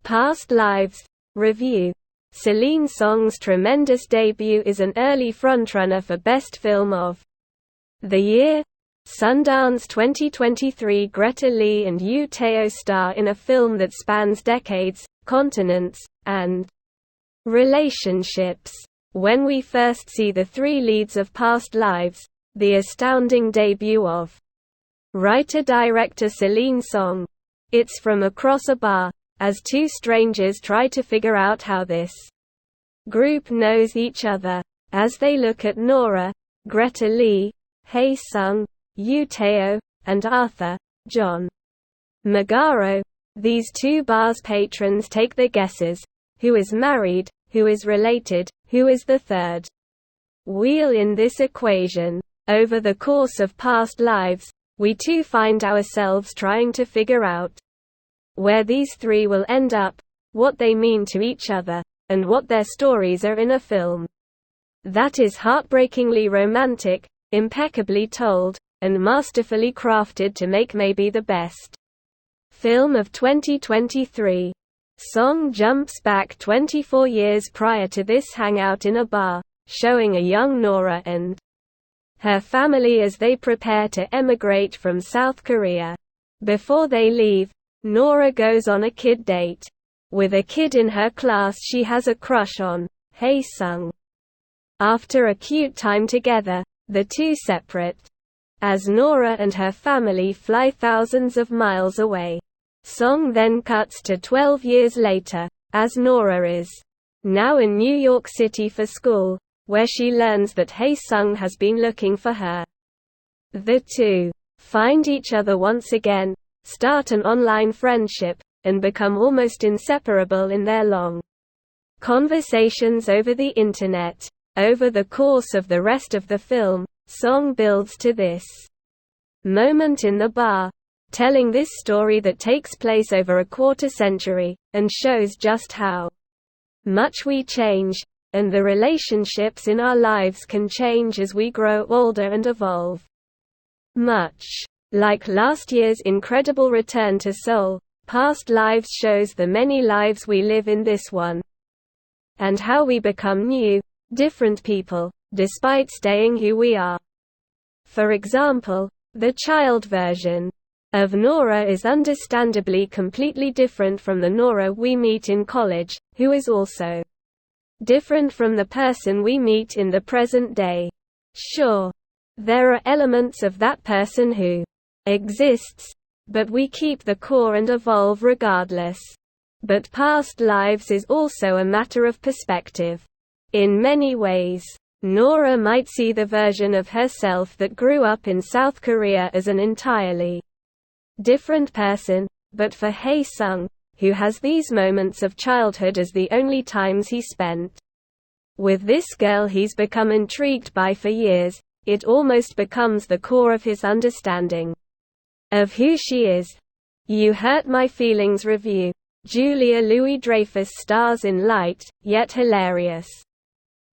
Past Lives review. Celine Song's tremendous debut is an early frontrunner for Best Film of the Year. Sundance 2023. Greta Lee and Yoo Teo star in a film that spans decades, continents, and relationships. When we first see the three leads of Past Lives, the astounding debut of writer-director Celine Song, it's from across a bar, as two strangers try to figure out how this group knows each other. As they look at Nora, Greta Lee, Hae Sung, Yoo Teo, and Arthur, John Magaro, these two bar's patrons take the guesses: who is married, who is related, who is the third wheel in this equation. Over the course of Past Lives, we too find ourselves trying to figure out where these three will end up, what they mean to each other, and what their stories are in a film that is heartbreakingly romantic, impeccably told, and masterfully crafted to make maybe the best film of 2023. Song jumps back 24 years prior to this hangout in a bar, showing a young Nora and her family as they prepare to emigrate from South Korea. Before they leave, Nora goes on a kid date with a kid in her class she has a crush on, Hae Sung. After a cute time together, the two separate as Nora and her family fly thousands of miles away. Song then cuts to 12 years later, as Nora is now in New York City for school, where she learns that Hae Sung has been looking for her. The two find each other once again, start an online friendship, and become almost inseparable in their long conversations over the internet. Over the course of the rest of the film, Song builds to this moment in the bar, telling this story that takes place over a quarter century, and shows just how much we change, and the relationships in our lives can change as we grow older and evolve. Much like last year's incredible return to Seoul, Past Lives shows the many lives we live in this one, and how we become new, different people, despite staying who we are. For example, the child version of Nora is understandably completely different from the Nora we meet in college, who is also different from the person we meet in the present day. Sure, there are elements of that person who exists, but we keep the core and evolve regardless. But Past Lives is also a matter of perspective. In many ways, Nora might see the version of herself that grew up in South Korea as an entirely different person, but for Hae Sung, who has these moments of childhood as the only times he spent with this girl he's become intrigued by for years, it almost becomes the core of his understanding of who she is. You Hurt My Feelings review. Julia Louis-Dreyfus stars in light, yet hilarious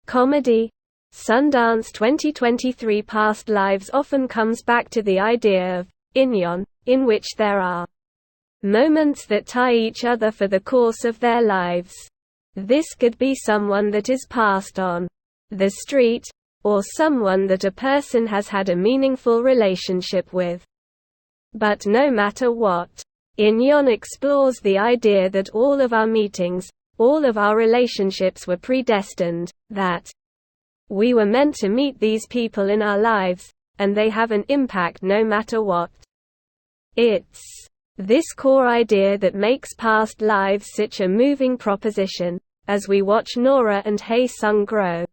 comedy. Sundance 2023. Past Lives often comes back to the idea of inyon, in which there are moments that tie each other for the course of their lives. This could be someone that is passed on the street, or someone that a person has had a meaningful relationship with. But no matter what, inyon explores the idea that all of our meetings, all of our relationships were predestined, that we were meant to meet these people in our lives, and they have an impact no matter what. It's this core idea that makes Past Lives such a moving proposition, as we watch Nora and Hae Sung grow,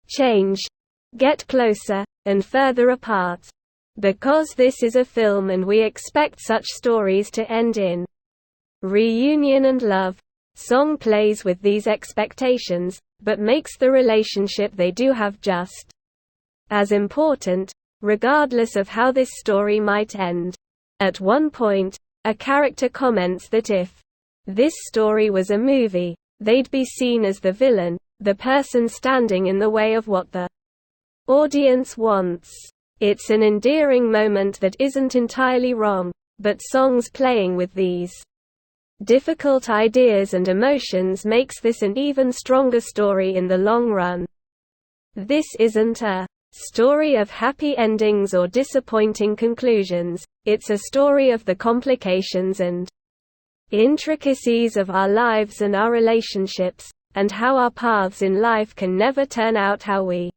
change, get closer, and further apart. Because this is a film and we expect such stories to end in reunion and love, Song plays with these expectations, but makes the relationship they do have just as important, regardless of how this story might end. At one point, a character comments that if this story was a movie, they'd be seen as the villain, the person standing in the way of what the audience wants. It's an endearing moment that isn't entirely wrong, but Song's playing with these difficult ideas and emotions makes this an even stronger story in the long run. This isn't a story of happy endings or disappointing conclusions, it's a story of the complications and intricacies of our lives and our relationships, and how our paths in life can never turn out how we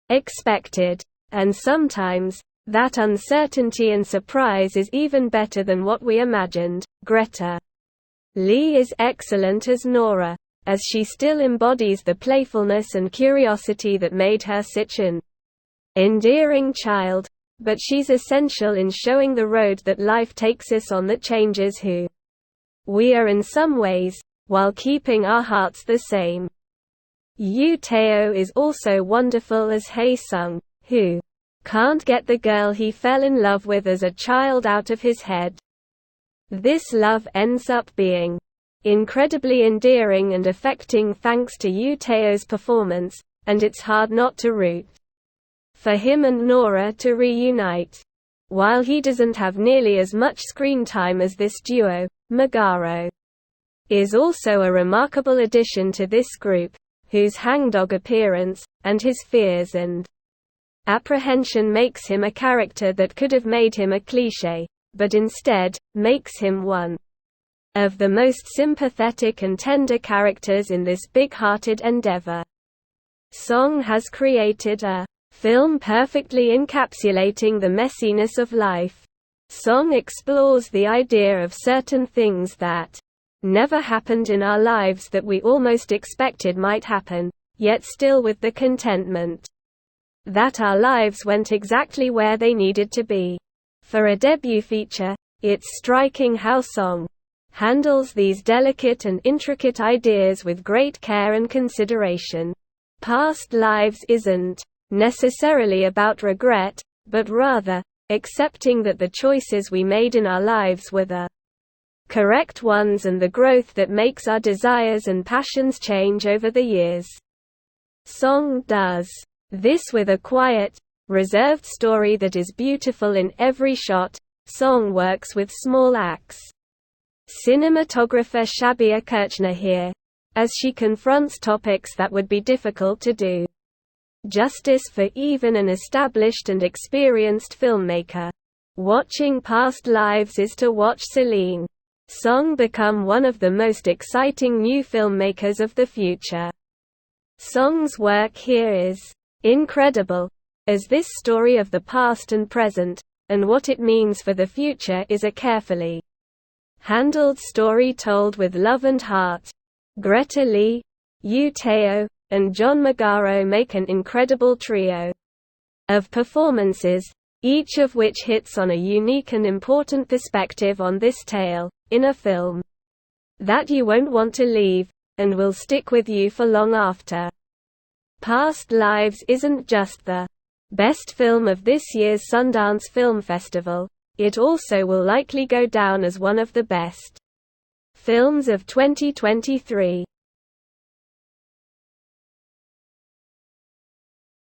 expected. And sometimes, that uncertainty and surprise is even better than what we imagined. Greta Lee is excellent as Nora, as she still embodies the playfulness and curiosity that made her such an endearing child, but she's essential in showing the road that life takes us on that changes who we are in some ways, while keeping our hearts the same. Yoo Teo is also wonderful as Hae Sung, who can't get the girl he fell in love with as a child out of his head. This love ends up being incredibly endearing and affecting thanks to Yoo Teo's performance, and it's hard not to root for him and Nora to reunite. While he doesn't have nearly as much screen time as this duo, Magaro is also a remarkable addition to this group, whose hangdog appearance, and his fears and apprehension makes him a character that could have made him a cliché, but instead, makes him one of the most sympathetic and tender characters in this big-hearted endeavor. Song has created a film perfectly encapsulating the messiness of life. Song explores the idea of certain things that never happened in our lives that we almost expected might happen, yet still with the contentment that our lives went exactly where they needed to be. For a debut feature, it's striking how Song handles these delicate and intricate ideas with great care and consideration. Past lives isn't necessarily about regret, but rather, accepting that the choices we made in our lives were the correct ones and the growth that makes our desires and passions change over the years. Song does this with a quiet, reserved story that is beautiful in every shot. Song works with small acts. Cinematographer Shabir Kirchner here, as she confronts topics that would be difficult to do justice for even an established and experienced filmmaker. Watching Past Lives is to watch Celine Song become one of the most exciting new filmmakers of the future. Song's work here is incredible, as this story of the past and present, and what it means for the future is a carefully handled story told with love and heart. Greta Lee, Yoo Teo, and John Magaro make an incredible trio of performances, each of which hits on a unique and important perspective on this tale, in a film that you won't want to leave, and will stick with you for long after. Past Lives isn't just the best film of this year's Sundance Film Festival, it also will likely go down as one of the best films of 2023.